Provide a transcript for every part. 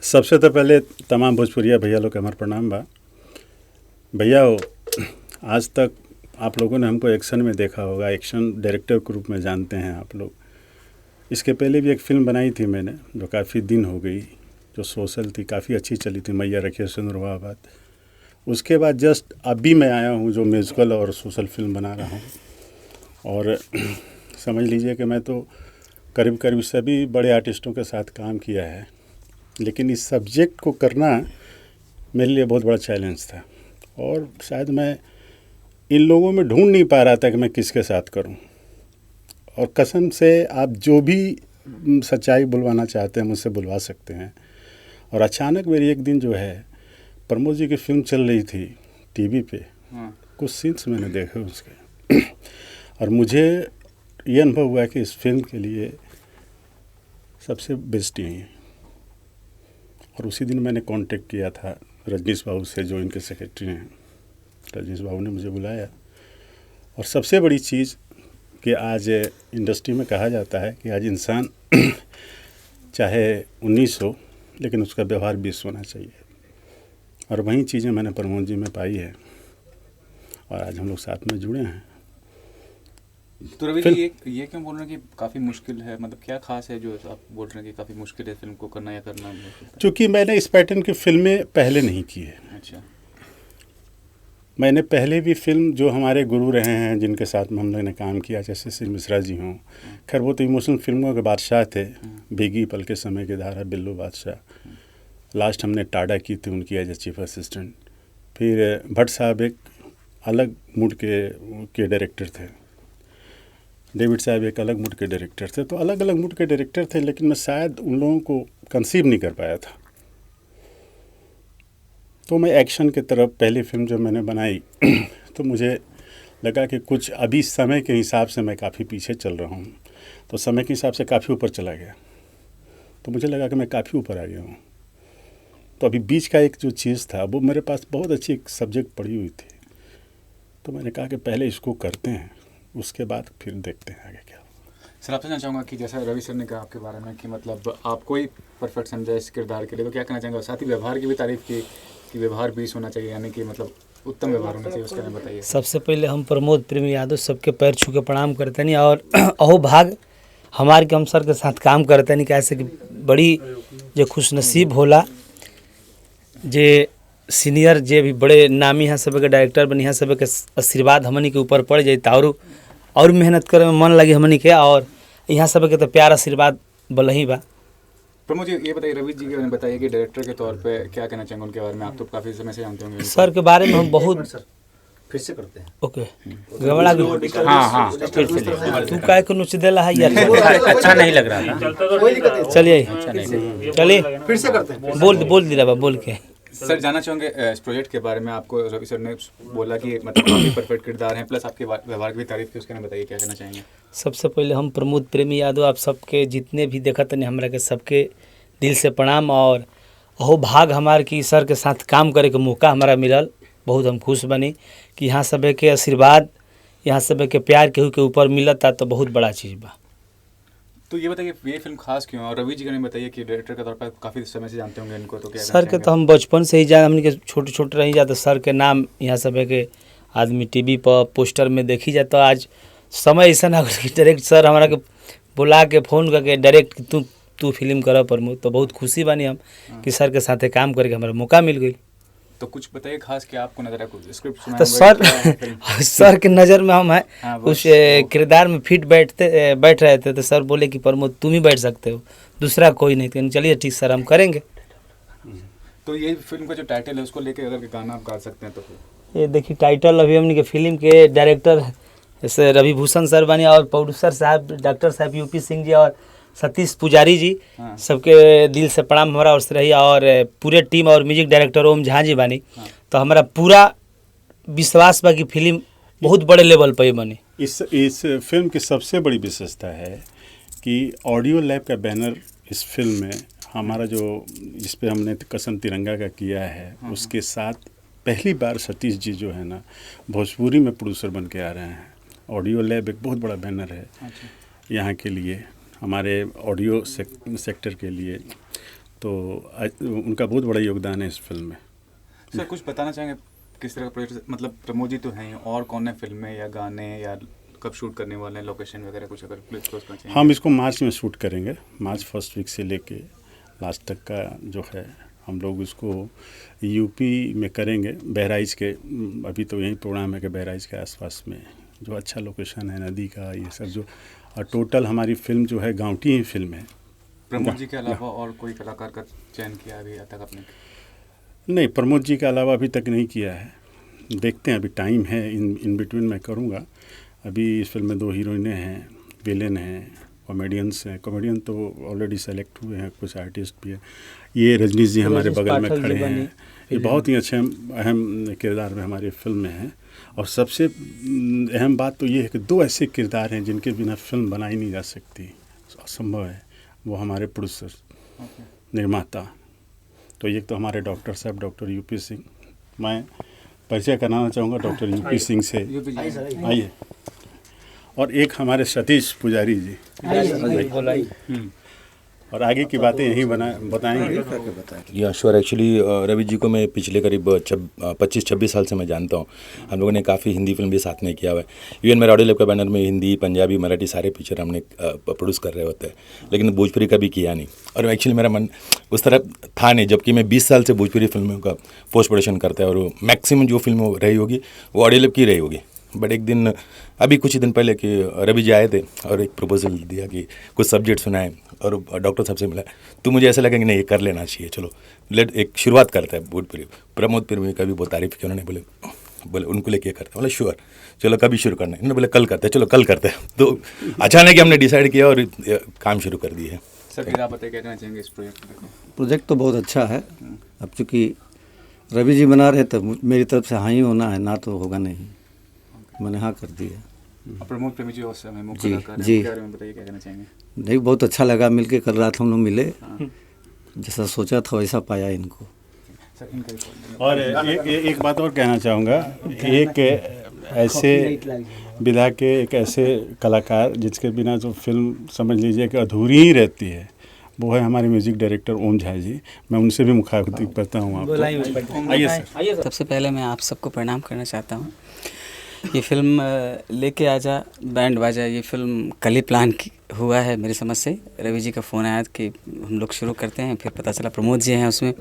सबसे तो पहले तमाम भोजपुरिया भैया लोग के हमार प्रणाम बा। भैया हो, आज तक आप लोगों ने हमको एक्शन में देखा होगा, एक्शन डायरेक्टर के रूप में जानते हैं आप लोग। इसके पहले भी एक फ़िल्म बनाई थी मैंने, जो काफ़ी दिन हो गई, जो सोशल थी, काफ़ी अच्छी चली थी, मैया रखिए सुंदरवाबाद। उसके बाद जस्ट अभी मैं आया हूँ जो म्यूज़िकल और सोशल फिल्म बना रहा हूँ। और समझ लीजिए कि मैं तो करीब करीब सभी बड़े आर्टिस्टों के साथ काम किया है, लेकिन इस सब्जेक्ट को करना मेरे लिए बहुत बड़ा चैलेंज था। और शायद मैं इन लोगों में ढूंढ नहीं पा रहा था कि मैं किसके साथ करूं। और कसम से आप जो भी सच्चाई बुलवाना चाहते हैं मुझसे बुलवा सकते हैं। और अचानक मेरी एक दिन जो है, प्रमोद जी की फिल्म चल रही थी टीवी पे, कुछ सीन्स मैंने देखे उसके और मुझे ये अनुभव हुआ कि इस फिल्म के लिए सबसे बेस्ट यही है। और उसी दिन मैंने कांटेक्ट किया था रजनीश बाबू से, जो इनके सेक्रेटरी हैं। रजनीश बाबू ने मुझे बुलाया। और सबसे बड़ी चीज़ कि आज इंडस्ट्री में कहा जाता है कि आज इंसान चाहे 19 हो, लेकिन उसका व्यवहार 20 होना चाहिए। और वही चीज़ें मैंने प्रमोद जी में पाई है और आज हम लोग साथ में जुड़े हैं। तो रवि जी, ये क्यों बोल रहे हैं कि काफ़ी मुश्किल है? मतलब क्या खास है जो आप बोल रहे हैं कि काफ़ी मुश्किल है फिल्म को करना या करना? क्योंकि मैंने इस पैटर्न की फिल्में पहले नहीं की है। अच्छा। मैंने पहले भी फिल्म जो हमारे गुरु रहे हैं, जिनके साथ में हम लोगों ने काम किया, जैसे श्री मिश्रा जी हों, खैर वो तो इमोशनल फिल्मों के बादशाह थे। भीगी पल के समय की धारा, बिल्लू बादशाह, लास्ट हमने टाडा की थी उनकी एज ए चीफ असिस्टेंट। फिर भट्ट साहब एक अलग मूड के डायरेक्टर थे, डेविड साहब एक अलग मूड के डायरेक्टर थे। तो अलग अलग मूड के डायरेक्टर थे, लेकिन मैं शायद उन लोगों को कंसीव नहीं कर पाया था। तो मैं एक्शन की तरफ पहली फिल्म जब मैंने बनाई तो मुझे लगा कि कुछ अभी समय के हिसाब से मैं काफ़ी पीछे चल रहा हूँ, तो समय के हिसाब से काफ़ी ऊपर चला गया। तो मुझे लगा कि मैं काफ़ी ऊपर आ गया हूँ। तो अभी बीच का एक जो चीज़ था, वो मेरे पास बहुत अच्छी एक सब्जेक्ट पड़ी हुई थी। तो मैंने कहा कि पहले इसको करते हैं, उसके बाद फिर देखते हैं आगे क्या। सर, आपसे जानना चाहूँगा कि जैसा रवि सर ने कहा आपके बारे में कि मतलब आपको ही परफेक्ट समझा इस किरदार के लिए, तो क्या कहना चाहेंगे? साथ ही व्यवहार की भी तारीफ की कि व्यवहार 20 होना चाहिए, यानी कि मतलब उत्तम व्यवहार होना चाहिए, उसके बारे में बताइए। सबसे पहले हम प्रमोद प्रेमी यादव सबके पैर छू के प्रणाम करते नहीं। और अहो भाग हमारे के हम सर के साथ काम करते नहीं, कैसे कि बड़ी जो खुशनसीब होला, जे सीनियर जे भी बड़े नामी हैं सब के डायरेक्टर बनी हैं, सब के आशीर्वाद हमनी के ऊपर पड़ जाए और मेहनत करे में मन लगे हमनी के। और यहाँ सब के तो प्यार आशीर्वाद बलही बा। प्रमोद जी, ये बताइए, रवि जी के बारे में बताइए कि डायरेक्टर के तौर पे क्या कहना चाहेंगे उनके बारे में? आप तो काफ़ी समय से जानते होंगे सर के बारे में हम बहुत फिर से करते हैं। ओके गवड़ा हाँ फिर से तू काय को नुच देला है यार, अच्छा नहीं लग रहा था। चलिए चलिए फिर से करते हैं। बोल दिला बा बोल के। सर, जानना चाहूँगे इस प्रोजेक्ट के बारे में। आपको रवि सर ने बोला कि मतलब काफ़ी परफेक्ट किरदार हैं, प्लस आपके व्यवहार की भी तारीफ की, उसके बारे में बताइए क्या कहना चाहेंगे? सबसे पहले हम प्रमोद प्रेमी यादव आप सबके जितने भी देखत नहीं, हमरा के सबके दिल से प्रणाम। और अहो भाग हमार की सर के साथ काम करे के मौका हमारा मिलल, बहुत हम खुश बनी कि यहाँ सब के आशीर्वाद, यहाँ सब के प्यार केहू के ऊपर मिलता, तो बहुत बड़ा चीज़ बा। तो ये बताइए ये फिल्म खास क्यों है? और रवि जी के बारे में बताइए कि डायरेक्टर के तौर पर काफ़ी समय से जानते होंगे इनको, तो क्या सर के तो हम बचपन से ही जान, हमने के छोटे छोटे रही जाते, सर के नाम यहाँ सब के आदमी टीवी पर पोस्टर में देखी जाता। आज समय ऐसा ना डायरेक्ट सर हमारा के बुला के फ़ोन करके डायरेक्ट तू फिल्म कर प्रमोद, तो बहुत खुशी बानी हम कि सर के साथ काम करके हमारा मौका मिल गई। तो कुछ बताइए खास कि आपको नजर आया, कुछ स्क्रिप्ट सुना तो सर के नज़र में हम हैं उस किरदार में फिट बैठ रहे थे, तो सर बोले कि प्रमोद तुम ही बैठ सकते हो, दूसरा कोई नहीं। तो चलिए ठीक सर, हम करेंगे। तो ये फिल्म का जो टाइटल है उसको लेके अगर गाना आप गा सकते हैं तो फिर? ये देखिए टाइटल अभी हमने के फिल्म के डायरेक्टर जैसे रवि भूषण सर बने, और प्रोड्यूसर साहब डॉक्टर साहब यूपी सिंह जी और सतीश पुजारी जी, सबके दिल से प्रणाम हमारा और रही। और पूरे टीम और म्यूजिक डायरेक्टर ओम झा जी बानी। तो हमारा पूरा विश्वास बा कि फिल्म बहुत बड़े लेवल पर बनी। इस फिल्म की सबसे बड़ी विशेषता है कि ऑडियो लैब का बैनर इस फिल्म में हमारा जो जिस पे हमने कसम तिरंगा का किया है, उसके साथ पहली बार सतीश जी जो है ना भोजपुरी में प्रोड्यूसर बन के आ रहे हैं। ऑडियो लैब एक बहुत बड़ा बैनर है यहाँ के लिए, हमारे ऑडियो सेक्टर के लिए। तो उनका बहुत बड़ा योगदान है इस फिल्म में। सर कुछ बताना चाहेंगे किस तरह का प्रोजेक्ट, मतलब प्रमोद जी तो हैं और कौन है फिल्म में या गाने या कब शूट करने वाले हैं, लोकेशन वगैरह कुछ अगर प्लीज क्लोज करना चाहिए। हम इसको मार्च में शूट करेंगे, मार्च फर्स्ट वीक से लेके लास्ट तक का जो है हम लोग इसको यूपी में करेंगे, बहराइच के। अभी तो यही प्रोग्राम है कि बहराइच के आसपास में जो अच्छा लोकेशन है नदी का, ये सब जो, और टोटल हमारी फिल्म जो है गाँवटी ही फिल्म है। प्रमोद जी के अलावा और कोई कलाकार का चयन किया अभी तक आपने? नहीं, प्रमोद जी के अलावा अभी तक नहीं किया है, देखते हैं, अभी टाइम है, इन बिटवीन मैं करूँगा। अभी इस फिल्म में 2 हीरोइनें हैं, विलेन हैं, कॉमेडियंस हैं। कॉमेडियन तो ऑलरेडी सेलेक्ट हुए हैं, कुछ आर्टिस्ट भी हैं। ये रजनीश जी हमारे बगल में खड़े हैं, ये बहुत ही अच्छे अहम किरदार में हमारी फिल्म में हैं। और सबसे अहम बात तो ये है कि 2 ऐसे किरदार हैं जिनके बिना फिल्म बनाई नहीं जा सकती, असंभव है। वो हमारे प्रोड्यूसर, निर्माता, तो एक तो हमारे डॉक्टर साहब, डॉक्टर यूपी सिंह। मैं परिचय कराना चाहूँगा डॉक्टर यूपी सिंह से, आइए। और एक हमारे सतीश पुजारी जी, और आगे की बातें यहीं बताएंगे। या श्योर, एक्चुअली रवि जी को मैं पिछले करीब 25-26 साल से मैं जानता हूँ। हम लोगों ने काफ़ी हिंदी फिल्म भी साथ में किया हुआ है। इवन मेरा ऑडियो लैब के बैनर में हिंदी, पंजाबी, मराठी सारे पिक्चर हमने प्रोड्यूस कर रहे होते हैं, लेकिन भोजपुरी का भी किया नहीं। और एक्चुअली मेरा मन उस तरह था नहीं, जबकि मैं 20 साल से भोजपुरी फिल्मों का पोस्ट प्रोडक्शन करता है, और मैक्सिमम जो फिल्म रही होगी वो ऑडियो लैब की रही होगी। बट एक दिन, अभी कुछ दिन पहले कि रवि जी आए थे और एक प्रपोजल दिया कि कुछ सब्जेक्ट सुनाए, और डॉक्टर साहब से मिला, तो मुझे ऐसा लगा कि नहीं, ये कर लेना चाहिए, चलो लेट एक शुरुआत करते हैं भोजपुरी। प्रमोद प्रेमी का भी बहुत तारीफ की उन्होंने, बोले उनको लेके करते हैं, बोले श्योर, चलो कभी शुरू करना है। उन्होंने बोले कल करते हैं, चलो कल करते हैं। तो अचानक ही हमने डिसाइड किया और काम शुरू कर दिए। सर फिर आप बताइए क्या कहना चाहेंगे इस प्रोजेक्ट में? प्रोजेक्ट तो बहुत अच्छा है। अब चूँकि रवि जी बना रहे तो मेरी तरफ से हाँ ही होना है, ना तो होगा नहीं, मैंने हाँ कर दिया। प्रमोद प्रेमी जी उस समय मुख्य जी, कलाकार हैं, जी। उनके बारे में बताइए क्या कहना चाहेंगे? नहीं, बहुत अच्छा लगा मिलके, कल रात हम लोग मिले, जैसा सोचा था वैसा पाया इनको। सर इनका भी कॉल। और एक बात और कहना चाहूँगा, एक ऐसे विधा के एक ऐसे कलाकार जिसके बिना जो फिल्म समझ लीजिए कि अधूरी ही रहती है, वो है हमारे म्यूजिक डायरेक्टर ओम झा जी। मैं उनसे भी मुखातिब करता हूँ आपको। आइए सर। सबसे पहले मैं आप सबको प्रणाम करना चाहता हूँ। ये फिल्म लेके आजा बैंड बाजा, ये फिल्म कल ही प्लान हुआ है मेरी समझ से। रवि जी का फ़ोन आया कि हम लोग शुरू करते हैं, फिर पता चला प्रमोद जी हैं उसमें।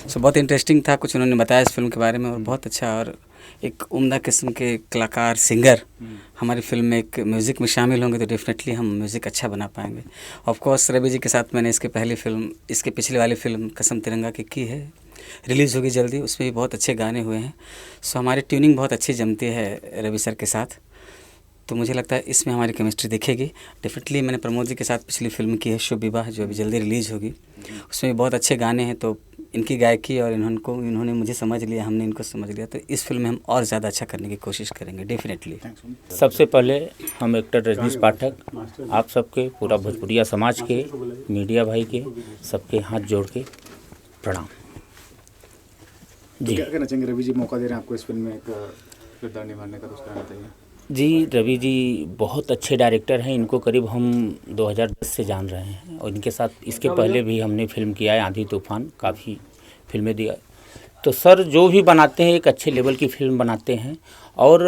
सो बहुत इंटरेस्टिंग था, कुछ उन्होंने बताया इस फिल्म के बारे में, और बहुत अच्छा, और एक उम्दा किस्म के कलाकार, सिंगर हमारी फिल्म में एक म्यूज़िक में शामिल होंगे तो डेफिनेटली हम म्यूज़िक अच्छा बना पाएंगे। ऑफ कोर्स रवि जी के साथ मैंने इसके पिछली वाली फिल्म कसम तिरंगा की है, रिलीज़ होगी जल्दी, उसमें भी बहुत अच्छे गाने हुए हैं। सो हमारी ट्यूनिंग बहुत अच्छी जमती है रवि सर के साथ, तो मुझे लगता है इसमें हमारी केमिस्ट्री दिखेगी डेफिनेटली। मैंने प्रमोद जी के साथ पिछली फिल्म की है शुभ विवाह, जो अभी जल्दी रिलीज़ होगी, उसमें भी बहुत अच्छे गाने हैं। तो इनकी गायकी और इन्होंने मुझे समझ लिया, हमने इनको समझ लिया, तो इस फिल्म में हम और ज़्यादा अच्छा करने की कोशिश करेंगे डेफिनेटली। सबसे पहले हम एक्टर रजनीश पाठक, आप सबके, पूरा भोजपुरिया समाज के, मीडिया भाई के, सबके हाथ जोड़ के प्रणाम जी। क्या कहना चाहेंगे? रवि जी मौका दे रहे हैं आपको इस फिल्म में एक किरदार निभाने का, कुछ कहना चाहिए? जी, रवि जी बहुत अच्छे डायरेक्टर हैं। इनको करीब हम 2010 से जान रहे हैं, और इनके साथ इसके पहले भी हमने फिल्म किया है, आंधी तूफान, काफ़ी फिल्में दिया। तो सर जो भी बनाते हैं एक अच्छे लेवल की फिल्म बनाते हैं। और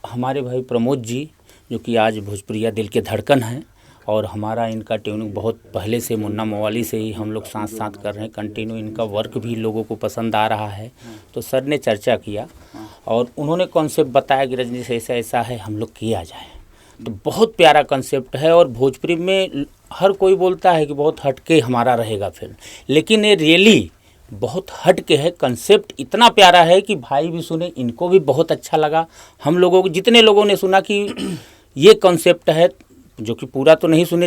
हमारे भाई प्रमोद जी, जो कि आज भोजपुरिया दिल के धड़कन हैं, और हमारा इनका ट्यूनिंग बहुत पहले से, मुन्ना मवाली से ही हम लोग साथ कर रहे हैं कंटिन्यू। इनका वर्क भी लोगों को पसंद आ रहा है। तो सर ने चर्चा किया और उन्होंने कॉन्सेप्ट बताया कि रजनीश ऐसा ऐसा है, हम लोग किया जाए। तो बहुत प्यारा कॉन्सेप्ट है, और भोजपुरी में हर कोई बोलता है कि बहुत हटके हमारा रहेगा फिल्म, लेकिन ये रियली बहुत हट के है। कंसेप्ट इतना प्यारा है कि भाई भी सुने, इनको भी बहुत अच्छा लगा। हम लोगों को, जितने लोगों ने सुना कि ये कॉन्सेप्ट है, जो कि पूरा तो नहीं सुने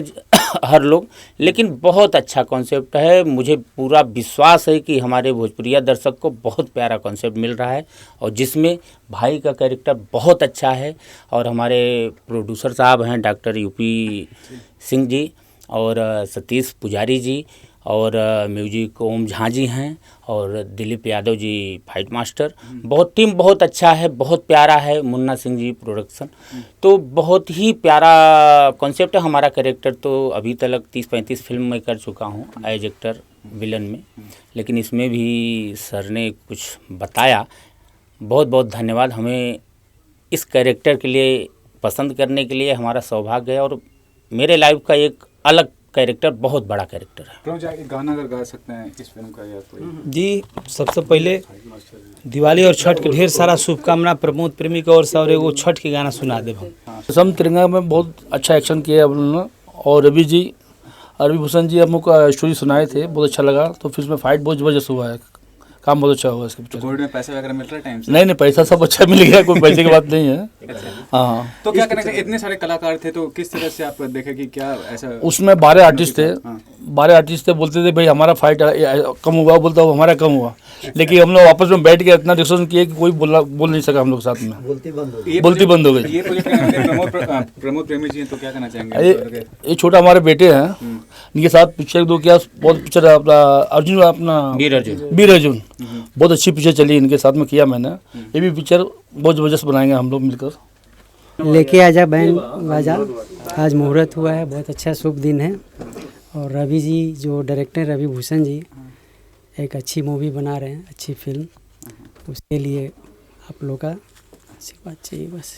हर लोग, लेकिन बहुत अच्छा कॉन्सेप्ट है। मुझे पूरा विश्वास है कि हमारे भोजपुरिया दर्शक को बहुत प्यारा कॉन्सेप्ट मिल रहा है, और जिसमें भाई का कैरेक्टर बहुत अच्छा है। और हमारे प्रोड्यूसर साहब हैं डॉक्टर यूपी सिंह जी, और सतीश पुजारी जी, और म्यूजिक ओम झा जी हैं, और दिलीप यादव जी फाइट मास्टर। बहुत टीम बहुत अच्छा है, बहुत प्यारा है। मुन्ना सिंह जी प्रोडक्शन। तो बहुत ही प्यारा कॉन्सेप्ट है। हमारा कैरेक्टर तो अभी तक 30-35 फिल्म में कर चुका हूँ एज एक्टर। विलन में, लेकिन इसमें भी सर ने कुछ बताया। बहुत बहुत धन्यवाद। हमें इस कैरेक्टर के लिए पसंद करने के लिए हमारा सौभाग्य है, और मेरे लाइफ का एक अलग कैरेक्टर, बहुत बड़ा कैरेक्टर है। प्रमोद जी, एक गाना अगर गा सकते हैं इस फिल्म का या कोई। जी, सबसे पहले दिवाली और छठ के ढेर सारा शुभकामना प्रमोद प्रेमी को, और सब एगो छठ के गाना सुना दे हम। सम तिरंगा में बहुत अच्छा एक्शन किया है आप लोगों ने, और रवि भूषण जी हम लोग का स्टोरी सुनाए थे, बहुत अच्छा लगा। तो फिर इसमें फाइट बहुत ज़बरदस्त हुआ है, काम बहुत अच्छा हुआ है इसके पिक्चर। गोल्ड में पैसे वगैरह मिल रहे हैं टाइम से? नहीं, पैसा सब अच्छा मिल गया, कोई पैसे की बात नहीं है। हाँ, तो क्या कहना चाहिए, इतने सारे कलाकार थे तो किस तरह से आप देखे कि क्या ऐसा? उसमें 12 आर्टिस्ट थे। 12 आर्टिस्ट थे, बोलते थे भाई हमारा फाइट कम हुआ, बोलता वो हमारा कम हुआ, लेकिन हम लोग आपस में बैठ के इतना डिस्कशन किए कि कोई बोल नहीं सका हम लोग साथ में, बोलती बंद हो गई। ये प्रोजेक्ट प्रमोद प्रेमी जी हैं, तो क्या कहना चाहेंगे? ये छोटा हमारे बेटे हैं, इनके साथ पिक्चर दो किया, बहुत पिक्चर अपना अर्जुन, अपना वीर अर्जुन बहुत अच्छी पिक्चर चली, इनके साथ में किया मैंने। ये भी पिक्चर बहुत ज़बरदस्त बनाएंगे हम लोग मिलकर। लेके आजा बैंड बाजा, आज मुहूर्त हुआ है, बहुत अच्छा शुभ दिन है। और रवि जी जो डायरेक्टर रवि भूषण जी एक अच्छी मूवी बना रहे हैं, अच्छी फिल्म, उसके लिए आप लोग का आशीर्वाद चाहिए बस।